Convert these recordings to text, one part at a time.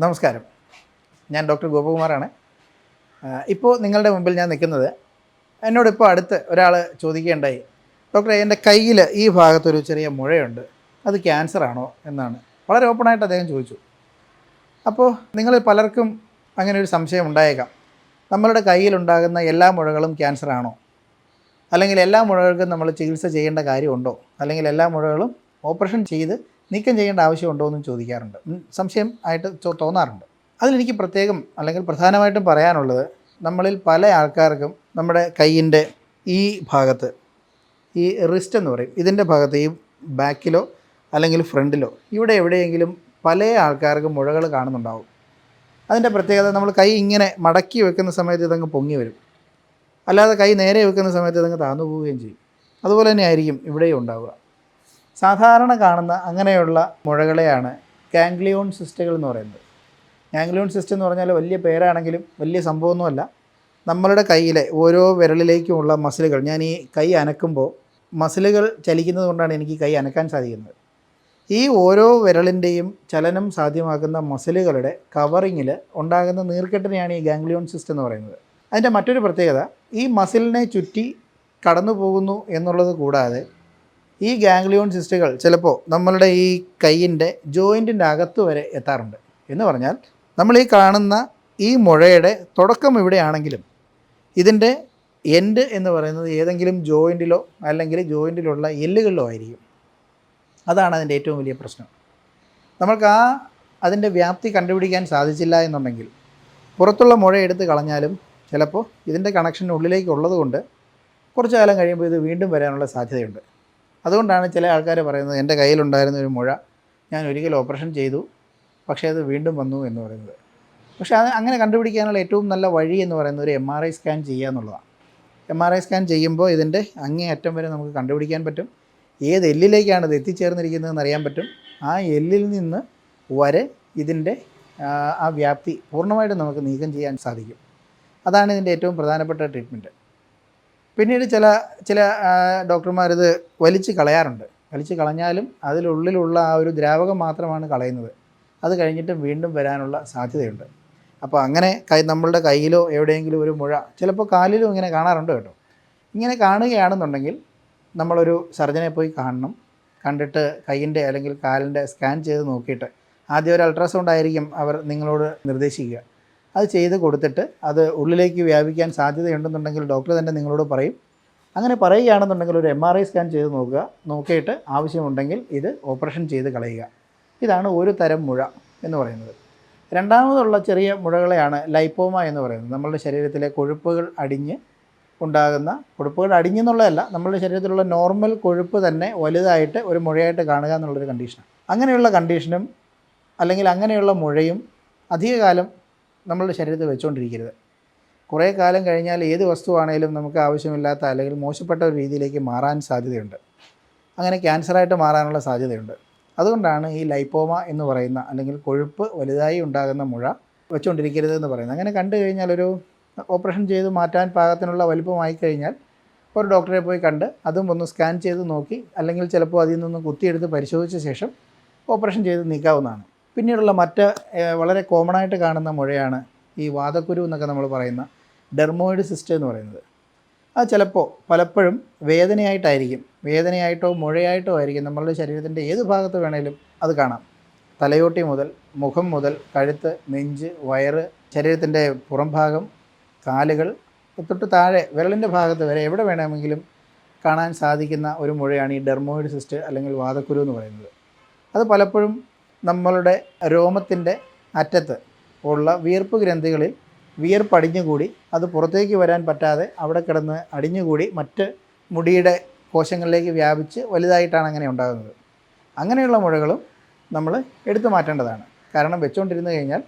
നമസ്കാരം, ഞാൻ ഡോക്ടർ ഗോപകുമാറാണ്. ഇപ്പോൾ നിങ്ങളുടെ മുമ്പിൽ ഞാൻ നിൽക്കുന്നത്, എന്നോടിപ്പോൾ അടുത്ത് ഒരാൾ ചോദിക്കുകയുണ്ടായി, ഡോക്ടറെ എൻ്റെ കയ്യിൽ ഈ ഭാഗത്തൊരു ചെറിയ മുഴയുണ്ട്, അത് ക്യാൻസറാണോ എന്നാണ്. വളരെ ഓപ്പണായിട്ട് അദ്ദേഹം ചോദിച്ചു. അപ്പോൾ നിങ്ങളിൽ പലർക്കും അങ്ങനെ ഒരു സംശയം ഉണ്ടായേക്കാം, നമ്മളുടെ കയ്യിലുണ്ടാകുന്ന എല്ലാ മുഴകളും ക്യാൻസറാണോ, അല്ലെങ്കിൽ എല്ലാ മുഴകൾക്കും നമ്മൾ ചികിത്സ ചെയ്യേണ്ട കാര്യമുണ്ടോ, അല്ലെങ്കിൽ എല്ലാ മുഴകളും ഓപ്പറേഷൻ ചെയ്ത് നീക്കം ചെയ്യേണ്ട ആവശ്യമുണ്ടോ എന്നും ചോദിക്കാറുണ്ട്, സംശയം ആയിട്ട് തോന്നാറുണ്ട്. അതിലെനിക്ക് പ്രത്യേകം അല്ലെങ്കിൽ പ്രധാനമായിട്ടും പറയാനുള്ളത്, നമ്മളിൽ പല ആൾക്കാർക്കും നമ്മുടെ കയ്യിൻ്റെ ഈ ഭാഗത്ത്, ഈ റിസ്റ്റ് എന്ന് പറയും, ഇതിൻ്റെ ഭാഗത്ത്, ഈ ബാക്കിലോ അല്ലെങ്കിൽ ഫ്രണ്ടിലോ ഇവിടെ എവിടെയെങ്കിലും പല ആൾക്കാർക്കും മുഴകൾ കാണുന്നുണ്ടാവും. അതിൻ്റെ പ്രത്യേകത, നമ്മൾ കൈ ഇങ്ങനെ മടക്കി വെക്കുന്ന സമയത്ത് ഇതങ്ങ് പൊങ്ങി വരും, അല്ലാതെ കൈ നേരെ വെക്കുന്ന സമയത്ത് ഇതങ്ങ് താന്നു പോവുകയും ചെയ്യും. അതുപോലെ തന്നെ ആയിരിക്കും ഇവിടെയും ഉണ്ടാവുക. സാധാരണ കാണുന്ന അങ്ങനെയുള്ള മുഴകളെയാണ് ഗാംഗ്ലിയോൺ സിസ്റ്റുകൾ എന്ന് പറയുന്നത്. ഗാംഗ്ലിയോൺ സിസ്റ്റ് എന്ന് പറഞ്ഞാൽ വലിയ പേരാണെങ്കിലും വലിയ സംഭവമൊന്നുമല്ല. നമ്മളുടെ കയ്യിലെ ഓരോ വിരലിലേക്കുമുള്ള മസിലുകൾ, ഞാൻ ഈ കൈ അനക്കുമ്പോൾ മസിലുകൾ ചലിക്കുന്നത് കൊണ്ടാണ് എനിക്ക് കൈ അനക്കാൻ സാധിക്കുന്നത്. ഈ ഓരോ വിരലിൻ്റെയും ചലനം സാധ്യമാക്കുന്ന മസിലുകളുടെ കവറിങ്ങിൽ ഉണ്ടാകുന്ന നീർക്കെട്ടിനെയാണ് ഈ ഗാംഗ്ലിയോൺ സിസ്റ്റ് എന്ന് പറയുന്നത്. അതിൻ്റെ മറ്റൊരു പ്രത്യേകത, ഈ മസിലിനെ ചുറ്റി കടന്നു പോകുന്നു എന്നുള്ളത് കൂടാതെ ഈ ഗാംഗ്ലിയോൺ സിസ്റ്റുകൾ ചിലപ്പോൾ നമ്മളുടെ ഈ കൈയിൻ്റെ ജോയിൻറ്റിൻ്റെ അകത്ത് വരെ എത്താറുണ്ട്. എന്ന് പറഞ്ഞാൽ, നമ്മൾ ഈ കാണുന്ന ഈ മുഴയുടെ തുടക്കം ഇവിടെയാണെങ്കിലും ഇതിൻ്റെ എൻഡ് എന്ന് പറയുന്നത് ഏതെങ്കിലും ജോയിൻറ്റിലോ അല്ലെങ്കിൽ ജോയിൻറ്റിലുള്ള എല്ലുകളിലോ ആയിരിക്കും. അതാണ് അതിൻ്റെ ഏറ്റവും വലിയ പ്രശ്നം. നമ്മൾക്ക് അതിൻ്റെ വ്യാപ്തി കണ്ടുപിടിക്കാൻ സാധിച്ചില്ല എന്നുണ്ടെങ്കിൽ, പുറത്തുള്ള മുഴ എടുത്ത് കളഞ്ഞാലും ചിലപ്പോൾ ഇതിൻ്റെ കണക്ഷൻ ഉള്ളിലേക്ക് കൊണ്ട് കുറച്ച് കാലം കഴിയുമ്പോൾ ഇത് വീണ്ടും വരാനുള്ള സാധ്യതയുണ്ട്. അതുകൊണ്ടാണ് ചില ആൾക്കാർ പറയുന്നത്, എൻ്റെ കയ്യിലുണ്ടായിരുന്ന ഒരു മുഴ ഞാൻ ഒരിക്കൽ ഓപ്പറേഷൻ ചെയ്തു, പക്ഷേ അത് വീണ്ടും വന്നു എന്ന് പറയുന്നത്. പക്ഷേ അത് അങ്ങനെ കണ്ടുപിടിക്കാനുള്ള ഏറ്റവും നല്ല വഴി എന്ന് പറയുന്നത് ഒരു MRI സ്കാൻ ചെയ്യുക എന്നുള്ളതാണ്. MRI സ്കാൻ ചെയ്യുമ്പോൾ ഇതിൻ്റെ അങ്ങേ അറ്റം വരെ നമുക്ക് കണ്ടുപിടിക്കാൻ പറ്റും. ഏത് എല്ലിലേക്കാണ് ഇത് എത്തിച്ചേർന്നിരിക്കുന്നതെന്ന് അറിയാൻ പറ്റും. ആ എല്ലിൽ നിന്ന് വരെ ഇതിൻ്റെ ആ വ്യാപ്തി പൂർണ്ണമായിട്ടും നമുക്ക് നീക്കം ചെയ്യാൻ സാധിക്കും. അതാണ് ഇതിൻ്റെ ഏറ്റവും പ്രധാനപ്പെട്ട ട്രീറ്റ്മെൻറ്റ്. പിന്നീട് ചില ഡോക്ടർമാരിത് വലിച്ച് കളയാറുണ്ട്. വലിച്ച് കളഞ്ഞാലും അതിലുള്ളിലുള്ള ആ ഒരു ദ്രാവകം മാത്രമാണ് കളയുന്നത്. അത് കഴിഞ്ഞിട്ട് വീണ്ടും വരാനുള്ള സാധ്യതയുണ്ട്. അപ്പോൾ അങ്ങനെ നമ്മളുടെ കയ്യിലോ എവിടെയെങ്കിലും ഒരു മുഴ, ചിലപ്പോൾ കാലിലും ഇങ്ങനെ കാണാറുണ്ട് കേട്ടോ. ഇങ്ങനെ കാണുകയാണെന്നുണ്ടെങ്കിൽ നമ്മളൊരു സർജനെ പോയി കാണണം. കണ്ടിട്ട് കയ്യിൻ്റെ അല്ലെങ്കിൽ കാലിൻ്റെ സ്കാൻ ചെയ്ത് നോക്കിയിട്ട്, ആദ്യം ഒരു അൾട്രാസൗണ്ട് ആയിരിക്കും അവർ നിങ്ങളോട് നിർദ്ദേശിക്കുക. അത് ചെയ്ത് കൊടുത്തിട്ട് അത് ഉള്ളിലേക്ക് വ്യാപിക്കാൻ സാധ്യതയുണ്ടെന്നുണ്ടെങ്കിൽ ഡോക്ടർ തന്നെ നിങ്ങളോട് പറയും. അങ്ങനെ പറയുകയാണെന്നുണ്ടെങ്കിൽ ഒരു MRI സ്കാൻ ചെയ്ത് നോക്കുക. നോക്കിയിട്ട് ആവശ്യമുണ്ടെങ്കിൽ ഇത് ഓപ്പറേഷൻ ചെയ്ത് കളയുക. ഇതാണ് ഒരു തരം മുഴ എന്ന് പറയുന്നത്. രണ്ടാമതുള്ള ചെറിയ മുഴകളെയാണ് ലൈപ്പോമ എന്ന് പറയുന്നത്. നമ്മളുടെ ശരീരത്തിലെ കൊഴുപ്പുകൾ അടിഞ്ഞ് ഉണ്ടാകുന്ന, കൊഴുപ്പുകൾ അടിഞ്ഞെന്നുള്ളതല്ല, നമ്മളുടെ ശരീരത്തിലുള്ള നോർമൽ കൊഴുപ്പ് തന്നെ വലുതായിട്ട് ഒരു മുഴയായിട്ട് കാണുക എന്നുള്ളൊരു കണ്ടീഷനാണ്. അങ്ങനെയുള്ള കണ്ടീഷനും അല്ലെങ്കിൽ അങ്ങനെയുള്ള മുഴയും അധികകാലം നമ്മളുടെ ശരീരത്തിൽ വെച്ചുകൊണ്ടിരിക്കരുത്. കുറേ കാലം കഴിഞ്ഞാൽ ഏത് വസ്തുവാണേലും നമുക്ക് ആവശ്യമില്ലാത്ത അല്ലെങ്കിൽ മോശപ്പെട്ട ഒരു രീതിയിലേക്ക് മാറാൻ സാധ്യതയുണ്ട്. അങ്ങനെ ക്യാൻസറായിട്ട് മാറാനുള്ള സാധ്യതയുണ്ട്. അതുകൊണ്ടാണ് ഈ ലൈപ്പോമ എന്ന് പറയുന്ന, അല്ലെങ്കിൽ കൊഴുപ്പ് വലുതായി ഉണ്ടാകുന്ന മുഴ വെച്ചുകൊണ്ടിരിക്കരുത് എന്ന് പറയുന്നത്. അങ്ങനെ കണ്ടു കഴിഞ്ഞാൽ, ഒരു ഓപ്പറേഷൻ ചെയ്ത് മാറ്റാൻ പാകത്തിനുള്ള വലിപ്പമായി കഴിഞ്ഞാൽ ഒരു ഡോക്ടറെ പോയി കണ്ട് അതും ഒന്ന് സ്കാൻ ചെയ്ത് നോക്കി, അല്ലെങ്കിൽ ചിലപ്പോൾ അതിൽ നിന്നും കുത്തിയെടുത്ത് പരിശോധിച്ച ശേഷം ഓപ്പറേഷൻ ചെയ്ത് നീക്കാവുന്നതാണ്. പിന്നീടുള്ള വളരെ കോമണായിട്ട് കാണുന്ന മുഴയാണ് ഈ വാതക്കുരു എന്നൊക്കെ നമ്മൾ പറയുന്ന ഡെർമോയിഡ് സിസ്റ്റ് എന്ന് പറയുന്നത്. അത് പലപ്പോഴും വേദനയായിട്ടോ മുഴയായിട്ടോ ആയിരിക്കും. നമ്മളുടെ ശരീരത്തിൻ്റെ ഏത് ഭാഗത്ത് വേണേലും അത് കാണാം. തലയോട്ടി മുതൽ മുഖം മുതൽ കഴുത്ത്, നെഞ്ച്, വയറ്, ശരീരത്തിൻ്റെ പുറം ഭാഗം, കാലുകൾ തൊട്ട് താഴെ വിരലിൻ്റെ ഭാഗത്ത് വരെ എവിടെ വേണമെങ്കിലും കാണാൻ സാധിക്കുന്ന ഒരു മുഴയാണ് ഈ ഡെർമോയിഡ് സിസ്റ്റ് അല്ലെങ്കിൽ വാതക്കുരു എന്ന് പറയുന്നത്. അത് പലപ്പോഴും നമ്മളുടെ രോമത്തിൻ്റെ അറ്റത്ത് ഉള്ള വിയർപ്പ് ഗ്രന്ഥികളിൽ വിയർപ്പ് അടിഞ്ഞുകൂടി അത് പുറത്തേക്ക് വരാൻ പറ്റാതെ അവിടെ കിടന്ന് അടിഞ്ഞുകൂടി മറ്റ് മുടിയുടെ കോശങ്ങളിലേക്ക് വ്യാപിച്ച് വലുതായിട്ടാണ് അങ്ങനെ ഉണ്ടാകുന്നത്. അങ്ങനെയുള്ള മുഴകളും നമ്മൾ എടുത്തു മാറ്റേണ്ടതാണ്. കാരണം വെച്ചുകൊണ്ടിരുന്നു കഴിഞ്ഞാൽ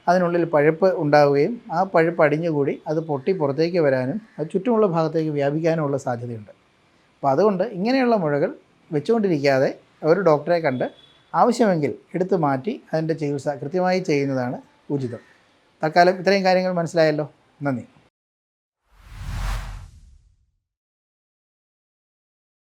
അതിനുള്ളിൽ പഴുപ്പ് ഉണ്ടാവുകയും ആ പഴുപ്പ് അടിഞ്ഞുകൂടി അത് പൊട്ടി പുറത്തേക്ക് വരാനും അത് ചുറ്റുമുള്ള ഭാഗത്തേക്ക് വ്യാപിക്കാനുമുള്ള സാധ്യതയുണ്ട്. അപ്പോൾ അതുകൊണ്ട് ഇങ്ങനെയുള്ള മുഴകൾ വെച്ചുകൊണ്ടിരിക്കാതെ ഒരു ഡോക്ടറെ കണ്ട് ആവശ്യമെങ്കിൽ എടുത്തു മാറ്റി അതിൻ്റെ ചികിത്സ കൃത്യമായി ചെയ്യുന്നതാണ് ഉചിതം. തൽക്കാലം ഇത്രയും കാര്യങ്ങൾ മനസ്സിലായല്ലോ. നന്ദി.